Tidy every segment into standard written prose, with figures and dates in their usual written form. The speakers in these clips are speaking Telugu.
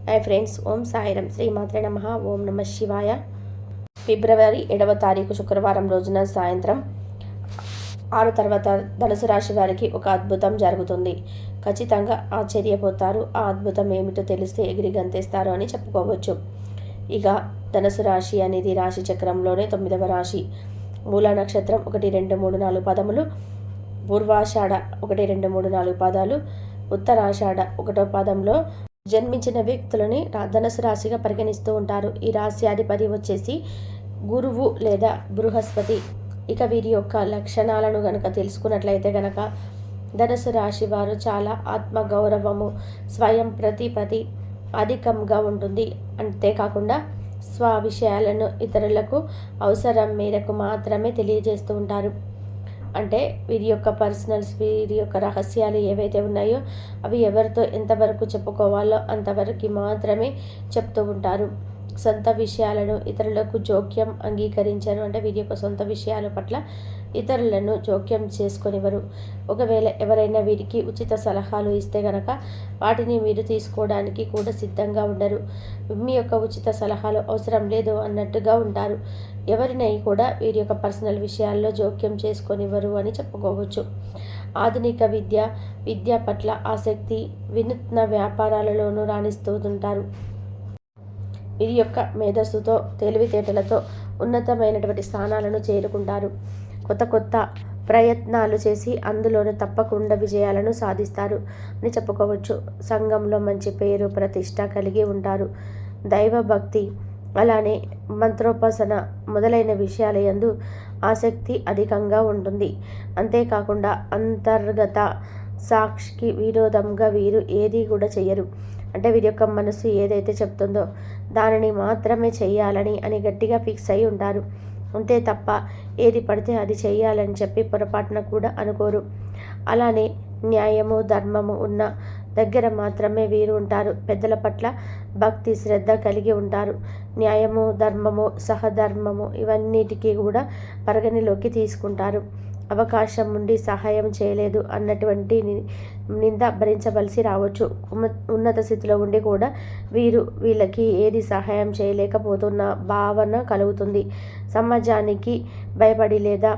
హాయ్ ఫ్రెండ్స్, ఓం సాయిరం, శ్రీమాత్రే నమః. ఓం నమ శివాయ. ఫిబ్రవరి 7వ తారీఖు శుక్రవారం రోజున సాయంత్రం 6 తర్వాత ధనుసు రాశి వారికి ఒక అద్భుతం జరుగుతుంది. ఖచ్చితంగా ఆశ్చర్యపోతారు. ఆ అద్భుతం ఏమిటో తెలిస్తే ఎగిరి గంతేస్తారు అని చెప్పుకోవచ్చు. ఇక ధనుసు రాశి అనేది రాశి చక్రంలోనే 9వ రాశి. మూల నక్షత్రం 1, 2, 3, 4 పదములు, పూర్వాషాఢ 1, 2, 3, 4 పాదాలు, ఉత్తరాషాఢ 1వ పాదంలో జన్మించిన వ్యక్తులని ధనుసు రాశిగా పరిగణిస్తూ ఉంటారు. ఈ రాశి అధిపతి వచ్చేసి గురువు లేదా బృహస్పతి. ఇక వీరి యొక్క లక్షణాలను గనక తెలుసుకున్నట్లయితే గనక ధనుసు రాశి వారు చాలా ఆత్మగౌరవము, స్వయం ప్రతిపత్తి అధికంగా ఉంటుంది. అంతేకాకుండా స్వ విషయాలను ఇతరులకు అవసరం మేరకు మాత్రమే తెలియజేస్తూ ఉంటారు. అంటే వీరి యొక్క పర్సనల్స్, వీరి యొక్క రహస్యాలు ఏవైతే ఉన్నాయో అవి ఎవరితో ఎంతవరకు చెప్పుకోవాలో అంతవరకు మాత్రమే చెప్తూ ఉంటారు. సొంత విషయాలను ఇతరులకు జోక్యం అంగీకరించరు. అంటే వీరి యొక్క సొంత విషయాల పట్ల ఇతరులను జోక్యం చేసుకొనివ్వరు. ఒకవేళ ఎవరైనా వీరికి ఉచిత సలహాలు ఇస్తే గనక వాటిని మీరు తీసుకోవడానికి కూడా సిద్ధంగా ఉండరు. మీ యొక్క ఉచిత సలహాలు అవసరం లేదు అన్నట్టుగా ఉంటారు. ఎవరినై కూడా వీరి యొక్క పర్సనల్ విషయాల్లో జోక్యం చేసుకొనివ్వరు అని చెప్పుకోవచ్చు. ఆధునిక విద్య పట్ల ఆసక్తి, వినూత్న వ్యాపారాలలోనూ రాణిస్తూ ఉంటారు. వీరి యొక్క మేధస్సుతో, తెలివితేటలతో ఉన్నతమైనటువంటి స్థానాలను చేరుకుంటారు. కొత్త ప్రయత్నాలు చేసి అందులోనూ తప్పకుండా విజయాలను సాధిస్తారు అని చెప్పుకోవచ్చు. సంఘంలో మంచి పేరు ప్రతిష్ట కలిగి ఉంటారు. దైవభక్తి, అలానే మంత్రోపాసన మొదలైన విషయాల యందు ఆసక్తి అధికంగా ఉంటుంది. అంతేకాకుండా అంతర్గత సాక్షికి విరోధంగా వీరు ఏది కూడా చెయ్యరు. అంటే వీరి యొక్క మనసు ఏదైతే చెప్తుందో దానిని మాత్రమే చెయ్యాలని అని గట్టిగా ఫిక్స్ అయి ఉంటారు. అంతే తప్ప ఏది పడితే అది చెయ్యాలని చెప్పి పొరపాటున కూడా అనుకోరు. అలానే న్యాయము, ధర్మము ఉన్న దగ్గర మాత్రమే వీరు ఉంటారు. పెద్దల పట్ల భక్తి, శ్రద్ధ కలిగి ఉంటారు. న్యాయము, ధర్మము, సహధర్మము ఇవన్నిటికీ కూడా పరిగణలోకి తీసుకుంటారు. అవకాశం ఉండి సహాయం చేయలేదు అన్నటువంటి నింద భరించవలసి రావచ్చు. ఉన్నత స్థితిలో ఉండి కూడా వీళ్ళకి ఏది సహాయం చేయలేకపోతున్న భావన కలుగుతుంది. సమాజానికి భయపడి లేదా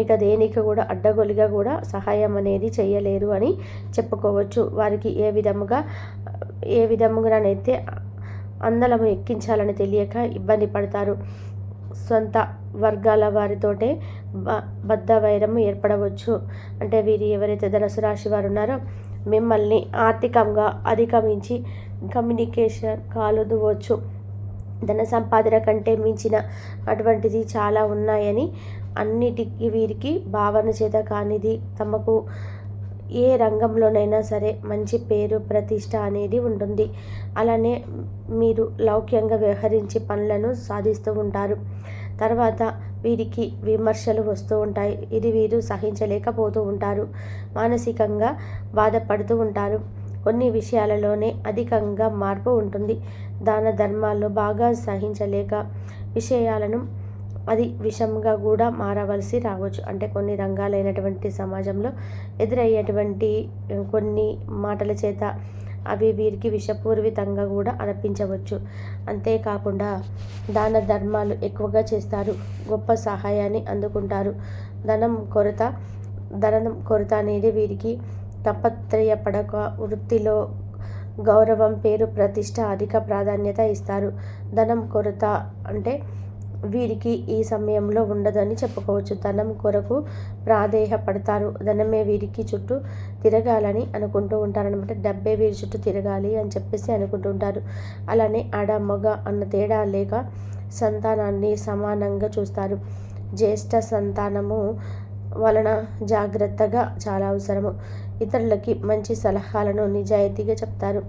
ఇక దేనికి కూడా అడ్డగోలుగా కూడా సహాయం అనేది చేయలేరు అని చెప్పుకోవచ్చు. వారికి ఏ విధముగానైతే అందలము ఎక్కించాలని తెలియక ఇబ్బంది పడతారు. సొంత వర్గాల వారితోటే బద్ధ వైరము ఏర్పడవచ్చు. అంటే వీరు ఎవరైతే ధనుసు రాశి వారు ఉన్నారో మిమ్మల్ని ఆర్థికంగా అధిగమించి కమ్యూనికేషన్ కాలుదవచ్చు. ధన సంపాదన కంటే మించిన అటువంటిది చాలా ఉన్నాయని అన్నిటికీ వీరికి భావన చేత కానిది తమకు ఏ రంగంలోనైనా సరే మంచి పేరు ప్రతిష్ట అనేది ఉంటుంది. అలానే మీరు లౌక్యంగా వ్యవహరించి పనులను సాధిస్తూ ఉంటారు. తర్వాత వీరికి విమర్శలు వస్తూ ఉంటాయి. ఇది వీరు సహించలేకపోతూ ఉంటారు. మానసికంగా బాధపడుతూ ఉంటారు. కొన్ని విషయాలలోనే అధికంగా మార్పు ఉంటుంది. దాన ధర్మాల్లో బాగా సహించలేక విషయాలను అది విషంగా కూడా మారవలసి రావచ్చు. అంటే కొన్ని రంగాలైనటువంటి సమాజంలో ఎదురయ్యేటువంటి కొన్ని మాటల చేత అవి వీరికి విషపూరితంగా కూడా అనిపించవచ్చు. అంతేకాకుండా దాన ధర్మాలు ఎక్కువగా చేస్తారు. గొప్ప సహాయాన్ని అందుకుంటారు. ధనం కొరత అనేది వీరికి తాపత్రయపడక వృత్తిలో గౌరవం, పేరు ప్రతిష్ట అధిక ప్రాధాన్యత ఇస్తారు. ధనం కొరత అంటే వీరికి ఈ సమయంలో ఉండదని చెప్పుకోవచ్చు. ధనం కొరకు ప్రాధేయపడతారు. ధనమే వీరికి చుట్టూ తిరగాలని అనుకుంటూ ఉంటారనమాట. డబ్బే వీరి చుట్టూ తిరగాలి అని చెప్పేసి అనుకుంటూ ఉంటారు. అలానే ఆడ మగ అన్న తేడా లేక సంతానాన్ని సమానంగా చూస్తారు. జ్యేష్ఠ సంతానము వలన జాగ్రత్తగా చాలా అవసరము. ఇతరులకి మంచి సలహాలను నిజాయితీగా చెప్తారు.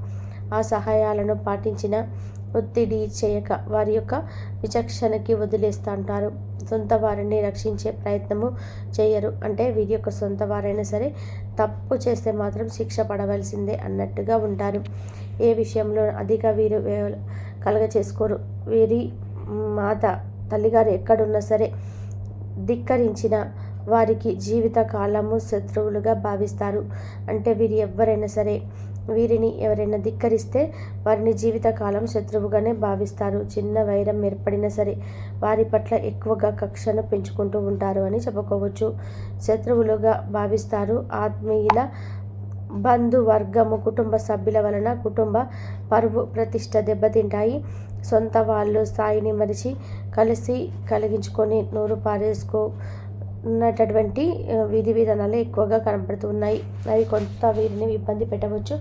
ఆ సహాయాలను పాటించిన ఒత్తిడి చేయక వారి యొక్క విచక్షణకి వదిలేస్తూ ఉంటారు. సొంత వారిని రక్షించే ప్రయత్నము చేయరు. అంటే వీరి యొక్క సొంత వారైనా సరే తప్పు చేస్తే మాత్రం శిక్ష పడవలసిందే అన్నట్టుగా ఉంటారు. ఏ విషయంలో అధిక వీరు కలగ చేసుకోరు. వీరి మాత తల్లిగారు ఎక్కడున్నా సరే ధిక్కరించిన వారికి జీవిత కాలము శత్రువులుగా భావిస్తారు. అంటే వీరు ఎవరైనా సరే వీరిని ఎవరైనా ధిక్కరిస్తే వారిని జీవితకాలం శత్రువుగానే భావిస్తారు. చిన్న వైరం ఏర్పడినా సరే వారి పట్ల ఎక్కువగా కక్షను పెంచుకుంటూ ఉంటారు అని చెప్పుకోవచ్చు. శత్రువులుగా భావిస్తారు. ఆత్మీయుల, బంధువర్గము, కుటుంబ సభ్యుల వలన కుటుంబ పరువు ప్రతిష్ట దెబ్బతింటాయి. సొంత వాళ్ళు స్థాయిని మరిచి కలిసి కలిగించుకొని నోరు పారేసుకున్నటువంటి విధి విధానాలు ఎక్కువగా కనపడుతున్నాయి. అవి కొంత వీరిని ఇబ్బంది పెట్టవచ్చు,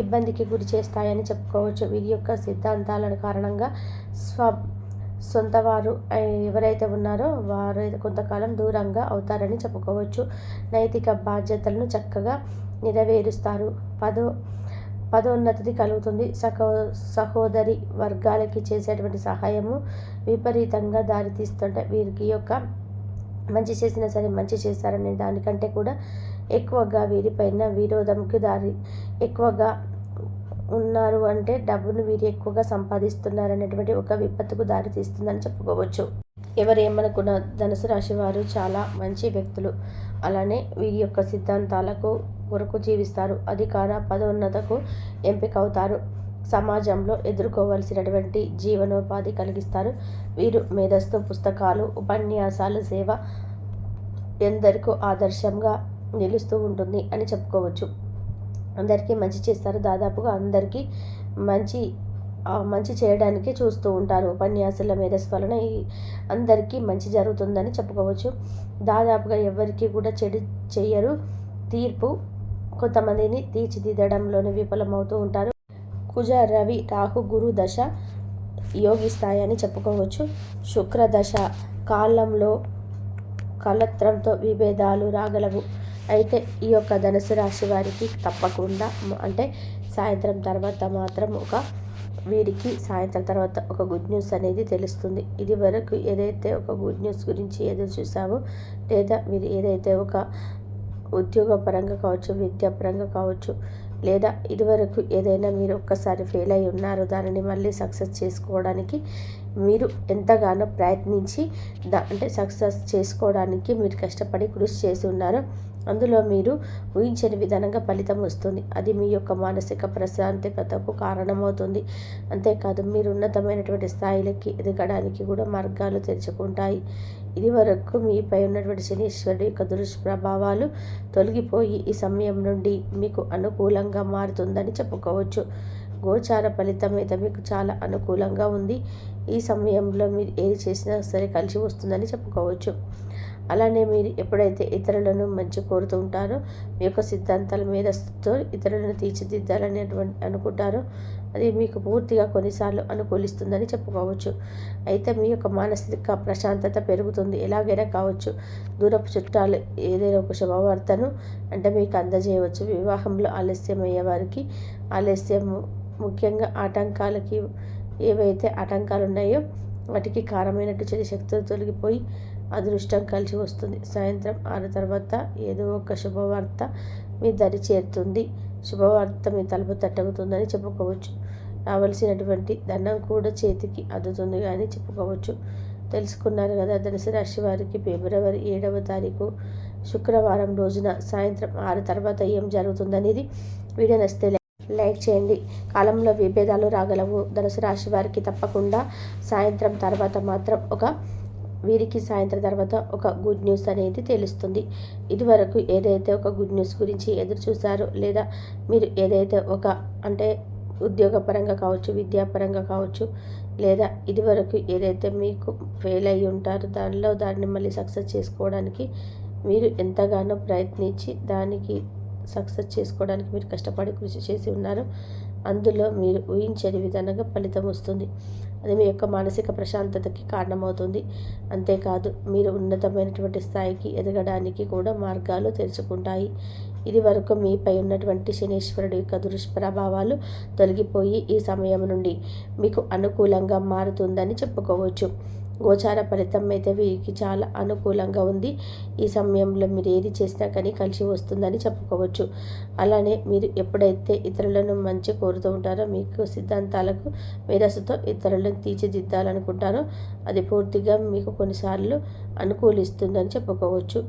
ఇబ్బందికి గురి చేస్తాయని చెప్పుకోవచ్చు. వీరి యొక్క సిద్ధాంతాల కారణంగా సొంతవారు ఎవరైతే ఉన్నారో వారు కొంతకాలం దూరంగా అవుతారని చెప్పుకోవచ్చు. నైతిక బాధ్యతలను చక్కగా నెరవేరుస్తారు. పదోన్నతి కలుగుతుంది. సహోదరి వర్గాలకి చేసేటువంటి సహాయము విపరీతంగా దారితీస్తుంటే వీరికి యొక్క మంచి చేసినా సరే మంచి చేశారనే దానికంటే కూడా ఎక్కువగా వీరిపైన విరోధంకి ఎక్కువగా ఉన్నారు అంటే డబ్బును వీరు ఎక్కువగా సంపాదిస్తున్నారనేటువంటి ఒక విపత్తుకు దారితీస్తుందని చెప్పుకోవచ్చు. ఎవరు ఏమనుకున్న ధనుసు రాశి వారు చాలా మంచి వ్యక్తులు. అలానే వీరి యొక్క సిద్ధాంతాలకు కొరకు జీవిస్తారు. అధికార పదోన్నతకు ఎంపిక అవుతారు. సమాజంలో ఎదుర్కోవలసినటువంటి జీవనోపాధి కలిగిస్తారు. వీరు మేధస్సు, పుస్తకాలు, ఉపన్యాసాలు, సేవ ఎందరికో ఆదర్శంగా నిలుస్తూ ఉంటుంది అని చెప్పుకోవచ్చు. అందరికీ మంచి చేస్తారు. దాదాపుగా అందరికీ మంచి చేయడానికి చూస్తూ ఉంటారు. ఉపన్యాసాల మేధస్సు వలన అందరికీ మంచి జరుగుతుందని చెప్పుకోవచ్చు. దాదాపుగా ఎవరికి కూడా చెడు చెయ్యరు. తీర్పు కొంతమందిని తీర్చిదిద్దడంలోనే విఫలమవుతూ ఉంటారు. కుజ, రవి, రాహు, గురు దశ యోగిస్తాయని చెప్పుకోవచ్చు. శుక్ర దశ కాలంలో కలత్రంతో విభేదాలు రాగలవు. అయితే ఈ యొక్క ధనుసు రాశి వారికి తప్పకుండా అంటే సాయంత్రం తర్వాత మాత్రం వీరికి సాయంత్రం తర్వాత ఒక గుడ్ న్యూస్ అనేది తెలుస్తుంది. ఇది వరకు ఏదైతే ఒక గుడ్ న్యూస్ గురించి ఎదురు చూసావో లేదా మీరు ఏదైతే ఒక ఉద్యోగపరంగా కావచ్చు, విద్యాపరంగా కావచ్చు, లేదా ఇదివరకు ఏదైనా మీరు ఒక్కసారి ఫెయిల్ అయి ఉన్నారో దానిని మళ్ళీ సక్సెస్ చేసుకోవడానికి మీరు ఎంతగానో ప్రయత్నించి అంటే సక్సెస్ చేసుకోవడానికి మీరు కష్టపడి కృషి చేసి ఉన్నారో అందులో మీరు ఊహించని విధానంగా ఫలితం వస్తుంది. అది మీ యొక్క మానసిక ప్రశాంతతకు కారణమవుతుంది. అంతేకాదు మీరు ఉన్నతమైనటువంటి స్థాయిలకి ఎదగడానికి కూడా మార్గాలు తెరుచుకుంటాయి. ఇది వరకు మీపై ఉన్నటువంటి శనీశ్వరుడి యొక్క దుష్ప్రభావాలు తొలగిపోయి ఈ సమయం నుండి మీకు అనుకూలంగా మారుతుందని చెప్పుకోవచ్చు. గోచార ఫలితం మీద మీకు చాలా అనుకూలంగా ఉంది. ఈ సమయంలో మీరు ఏది చేసినా సరే కలిసి వస్తుందని చెప్పుకోవచ్చు. అలానే మీరు ఎప్పుడైతే ఇతరులను మంచి కోరుతూ ఉంటారో మీ యొక్క సిద్ధాంతాల మేధస్సుతో ఇతరులను తీర్చిదిద్దాలని అనుకుంటారో అది మీకు పూర్తిగా కొన్నిసార్లు అనుకూలిస్తుందని చెప్పుకోవచ్చు. అయితే మీ యొక్క మానసిక ప్రశాంతత పెరుగుతుంది. ఎలాగైనా కావచ్చు, దూరపు చుట్టాలు ఏదైనా ఒక శుభవార్తను అంటే మీకు అందజేయవచ్చు. వివాహంలో ఆలస్యం అయ్యే వారికి ఆలస్యం ముఖ్యంగా ఆటంకాలకి ఏవైతే ఆటంకాలు ఉన్నాయో వాటికి కారమైనట్టు చెడు శక్తులు తొలగిపోయి అదృష్టం కలిసి వస్తుంది. సాయంత్రం 6 తర్వాత ఏదో ఒక శుభవార్త మీ దరి చేరుతుంది. శుభవార్త మీ తలుపు తట్టవుతుందని చెప్పుకోవచ్చు. రావాల్సినటువంటి ధనం కూడా చేతికి అందుతుంది అని చెప్పుకోవచ్చు. తెలుసుకున్నారు కదా ధనుసు రాశి వారికి ఫిబ్రవరి 7వ తారీఖు శుక్రవారం రోజున సాయంత్రం 6 తర్వాత ఏం జరుగుతుందనేది. వీడియో నచ్చితే లైక్ చేయండి. కాలంలో విభేదాలు రాగలవు. ధనుసు రాశి వారికి తప్పకుండా సాయంత్రం తర్వాత మాత్రం వీరికి సాయంత్రం తర్వాత ఒక గుడ్ న్యూస్ అనేది తెలుస్తుంది. ఇదివరకు ఏదైతే ఒక గుడ్ న్యూస్ గురించి ఎదురు చూసారో లేదా మీరు ఏదైతే అంటే ఉద్యోగపరంగా కావచ్చు, విద్యాపరంగా కావచ్చు, లేదా ఇదివరకు ఏదైతే మీకు ఫెయిల్ అయ్యి ఉంటారో దాన్ని మళ్ళీ సక్సెస్ చేసుకోవడానికి మీరు ఎంతగానో ప్రయత్నించి దానికి సక్సెస్ చేసుకోవడానికి మీరు కష్టపడి కృషి చేసి ఉన్నారు. అందులో మీరు ఊహించని విధంగా ఫలితం వస్తుంది. అది మీ యొక్క మానసిక ప్రశాంతతకి కారణమవుతుంది. అంతేకాదు మీరు ఉన్నతమైనటువంటి స్థాయికి ఎదగడానికి కూడా మార్గాలు తెరుచుకుంటాయి. ఇది వరకు మీపై ఉన్నటువంటి శనీశ్వరుడి యొక్క దుష్ప్రభావాలు తొలగిపోయి ఈ సమయం నుండి మీకు అనుకూలంగా మారుతుందని చెప్పుకోవచ్చు. గోచార ఫలితం అయితే వీరికి చాలా అనుకూలంగా ఉంది. ఈ సమయంలో మీరు ఏది చేసినా కానీ కలిసి వస్తుందని చెప్పుకోవచ్చు. అలానే మీరు ఎప్పుడైతే ఇతరులను మంచి కోరుతూ ఉంటారో మీకు సిద్ధాంతాలకు మేధస్సుతో ఇతరులను తీర్చిదిద్దాలనుకుంటారో అది పూర్తిగా మీకు కొన్నిసార్లు అనుకూలిస్తుందని చెప్పుకోవచ్చు.